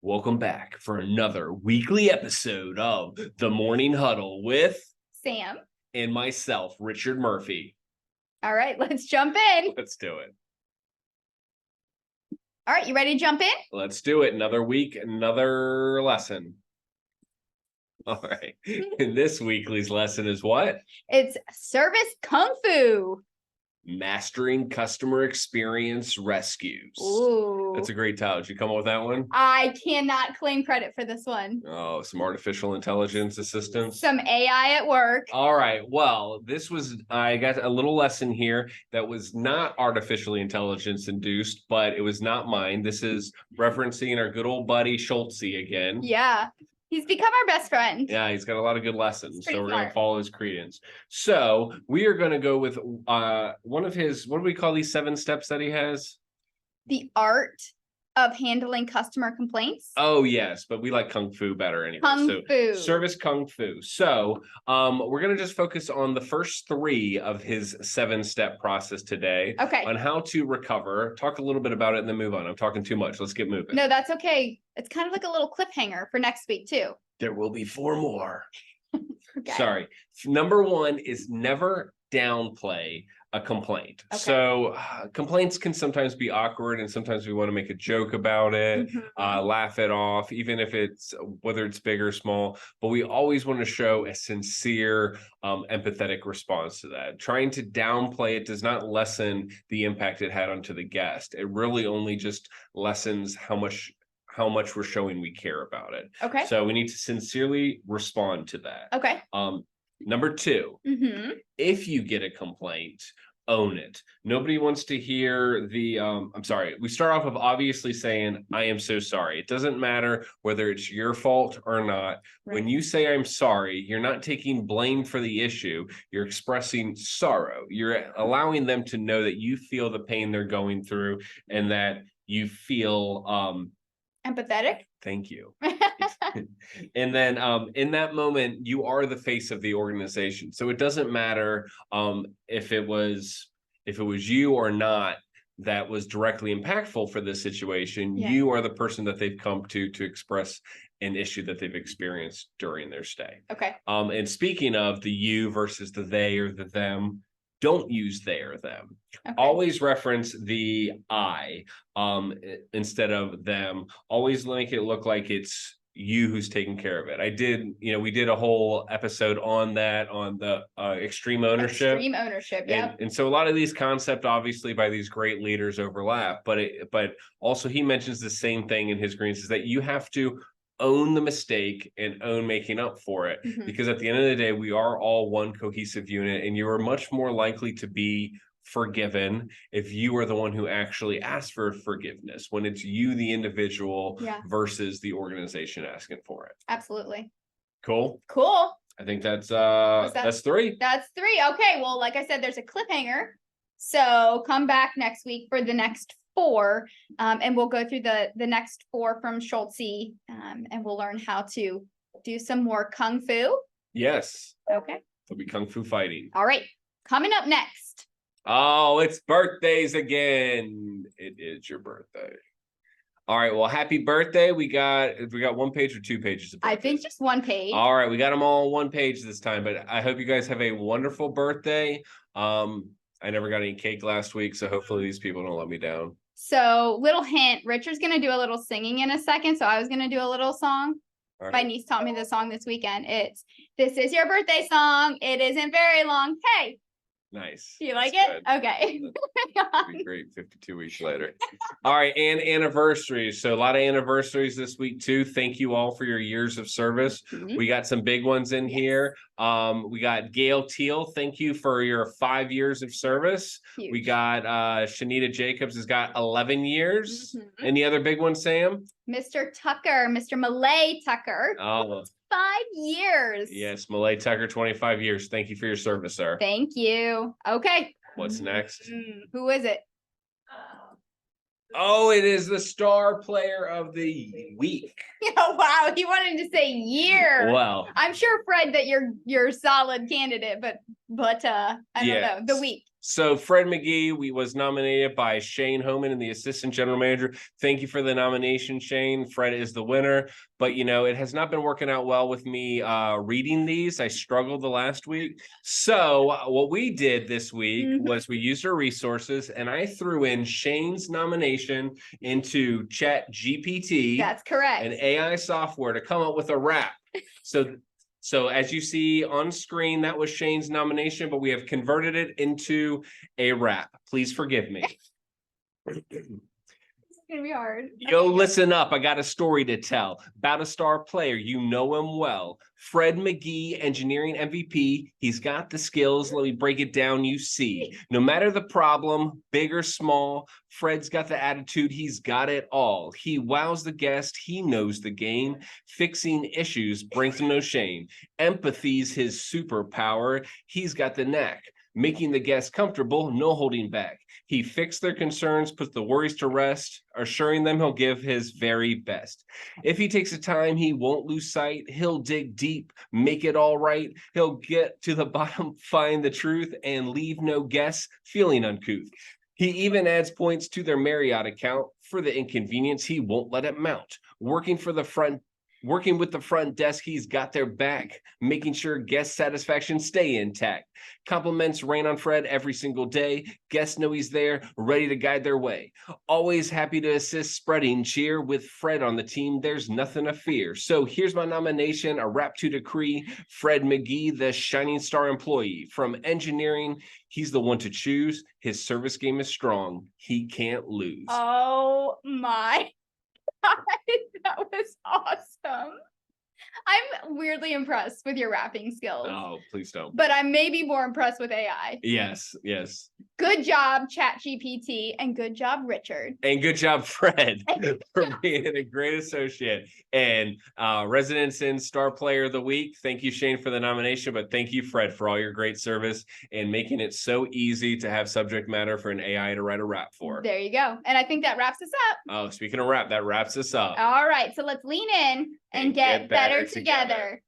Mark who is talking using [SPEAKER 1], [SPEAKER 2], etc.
[SPEAKER 1] Welcome back for another weekly episode of The Morning Huddle with
[SPEAKER 2] Sam
[SPEAKER 1] and myself, Richard Murphy.
[SPEAKER 2] All right, let's jump in.
[SPEAKER 1] Let's do it.
[SPEAKER 2] All right, you ready to jump in?
[SPEAKER 1] Let's do it. Another week, another lesson. All right. And this weekly's lesson is what?
[SPEAKER 2] It's Service Kung Fu.
[SPEAKER 1] Mastering Customer Experience Rescues.
[SPEAKER 2] Ooh.
[SPEAKER 1] That's a great title. Did you come up with that one?
[SPEAKER 2] I cannot claim credit for this one.
[SPEAKER 1] Oh, some artificial intelligence assistance.
[SPEAKER 2] Some AI at work.
[SPEAKER 1] All right. Well, I got a little lesson here that was not artificially intelligence induced, but it was not mine. This is referencing our good old buddy Schultze again.
[SPEAKER 2] Yeah. He's become our best friend.
[SPEAKER 1] Yeah, he's got a lot of good lessons. So we're going to
[SPEAKER 2] smart.
[SPEAKER 1] follow his credence. So we are going to go with one of his, what do we call these 7 steps that he has?
[SPEAKER 2] The art of handling customer complaints.
[SPEAKER 1] Oh, yes, but we like Kung Fu better anyway.
[SPEAKER 2] Kung Fu.
[SPEAKER 1] Service Kung Fu. So we're going to just focus on the first 3 of his 7-step process today.
[SPEAKER 2] Okay.
[SPEAKER 1] On how to recover. Talk a little bit about it and then move on. I'm talking too much. Let's get moving.
[SPEAKER 2] No, that's okay. It's kind of like a little cliffhanger for next week, too.
[SPEAKER 1] There will be 4 more.
[SPEAKER 2] Okay.
[SPEAKER 1] Sorry. Number 1 is never downplay a complaint.
[SPEAKER 2] Okay.
[SPEAKER 1] So complaints can sometimes be awkward and sometimes we want to make a joke about it, laugh it off, even if whether it's big or small, but we always want to show a sincere, empathetic response to that. Trying to downplay it does not lessen the impact it had onto the guest. It really only just lessens how much we're showing we care about it.
[SPEAKER 2] Okay.
[SPEAKER 1] So we need to sincerely respond to that.
[SPEAKER 2] Okay.
[SPEAKER 1] Number 2, if you get a complaint, own it. Nobody wants to hear I'm sorry. We start off with obviously saying, I am so sorry. It doesn't matter whether it's your fault or not.
[SPEAKER 2] Right.
[SPEAKER 1] When you say I'm sorry, you're not taking blame for the issue. You're expressing sorrow. You're allowing them to know that you feel the pain they're going through and that you feel
[SPEAKER 2] empathetic.
[SPEAKER 1] Thank you. And then in that moment, you are the face of the organization. So it doesn't matter if it was you or not that was directly impactful for this situation.
[SPEAKER 2] Yeah.
[SPEAKER 1] You are the person that they've come to express an issue that they've experienced during their stay.
[SPEAKER 2] Okay.
[SPEAKER 1] And speaking of the you versus the they or the them, don't use they or them.
[SPEAKER 2] Okay.
[SPEAKER 1] Always reference the I instead of them. Always make it look like it's you who's taking care of it. We did a whole episode on that, on the extreme ownership.
[SPEAKER 2] Extreme ownership, yeah.
[SPEAKER 1] And so a lot of these concepts, obviously, by these great leaders overlap, but also he mentions the same thing in his greens, is that you have to own the mistake and own making up for it. Because at the end of the day, we are all one cohesive unit, and you are much more likely to be forgiven if you are the one who actually asked for forgiveness, when it's you, the individual, versus the organization asking for it.
[SPEAKER 2] Absolutely.
[SPEAKER 1] Cool. I think that's 3.
[SPEAKER 2] That's 3. Okay. Well, like I said, there's a cliffhanger. So come back next week for the next 4. And we'll go through the next 4 from Schultze. And we'll learn how to do some more Kung Fu.
[SPEAKER 1] Yes.
[SPEAKER 2] Okay.
[SPEAKER 1] There'll be Kung Fu fighting.
[SPEAKER 2] All right. Coming up next.
[SPEAKER 1] Oh, it's birthdays again. It is your birthday. All right. Well, happy birthday. We got 1 page or 2 pages of birthdays?
[SPEAKER 2] I think just 1 page.
[SPEAKER 1] All right. We got them all on 1 page this time, but I hope you guys have a wonderful birthday. I never got any cake last week, so hopefully these people don't let me down.
[SPEAKER 2] So little hint, Richard's going to do a little singing in a second. So I was going to do a little song.
[SPEAKER 1] Right.
[SPEAKER 2] My niece taught me the song this weekend. It's "This is your birthday song. It isn't very long. Hey."
[SPEAKER 1] Nice.
[SPEAKER 2] Do you like
[SPEAKER 1] That's
[SPEAKER 2] it?
[SPEAKER 1] good.
[SPEAKER 2] Okay.
[SPEAKER 1] That'd be great 52 weeks later. All right, and anniversaries. So a lot of anniversaries this week too. Thank you all for your years of service. We got some big ones in here. We got Gail Teal. Thank you for your 5 years of service.
[SPEAKER 2] Huge.
[SPEAKER 1] We got Shanita Jacobs has got 11 years. Any other big ones, Sam?
[SPEAKER 2] Mr. Tucker, Mr. Malay Tucker.
[SPEAKER 1] Oh,
[SPEAKER 2] 5 years.
[SPEAKER 1] yes, Malay Tucker, 25 years. Thank you for your service, sir.
[SPEAKER 2] Thank you. Okay.
[SPEAKER 1] What's next?
[SPEAKER 2] Who is it?
[SPEAKER 1] Oh, it is the star player of the week.
[SPEAKER 2] Oh, wow. He wanted to say year.
[SPEAKER 1] Well,
[SPEAKER 2] I'm sure, Fred, that you're a solid candidate, but I don't know. The week.
[SPEAKER 1] So Fred McGee, was nominated by Shane Homan and the assistant general manager. Thank you for the nomination, Shane. Fred is the winner, but it has not been working out well with me reading these. I struggled the last week. So what we did this week was we used our resources, and I threw in Shane's nomination into ChatGPT.
[SPEAKER 2] That's correct.
[SPEAKER 1] An AI software to come up with a rap. So as you see on screen, that was Shane's nomination, but we have converted it into a rap. Please forgive me.
[SPEAKER 2] It's gonna be hard.
[SPEAKER 1] Yo, listen up. I got a story to tell about a star player. You know him well. Fred McGee, engineering MVP. He's got the skills. Let me break it down. You see, no matter the problem, big or small, Fred's got the attitude. He's got it all. He wows the guest. He knows the game. Fixing issues brings him no shame. Empathy's his superpower. He's got the knack. Making the guests comfortable, no holding back. He fixed their concerns, puts the worries to rest, assuring them he'll give his very best. If he takes the time, he won't lose sight. He'll dig deep, make it all right. He'll get to the bottom, find the truth, and leave no guests feeling uncouth. He even adds points to their Marriott account. For the inconvenience, he won't let it mount. Working with the front desk, he's got their back, making sure guest satisfaction stay intact. Compliments rain on Fred every single day. Guests know he's there, ready to guide their way. Always happy to assist, spreading cheer. With Fred on the team, there's nothing to fear. So here's my nomination, a rap to decree. Fred McGee, the shining star employee. From engineering, he's the one to choose. His service game is strong. He can't lose.
[SPEAKER 2] Oh my God, that was awesome. I'm weirdly impressed with your rapping skills.
[SPEAKER 1] Oh, please don't.
[SPEAKER 2] But I'm maybe more impressed with AI.
[SPEAKER 1] Yes.
[SPEAKER 2] Good job, ChatGPT, and good job, Richard.
[SPEAKER 1] And good job, Fred, for being a great associate and Residence Inn Star Player of the Week. Thank you, Shane, for the nomination, but thank you, Fred, for all your great service and making it so easy to have subject matter for an AI to write a rap for.
[SPEAKER 2] There you go. And I think that wraps us up.
[SPEAKER 1] Oh, speaking of rap, that wraps us up.
[SPEAKER 2] All right, so let's lean in and get better together.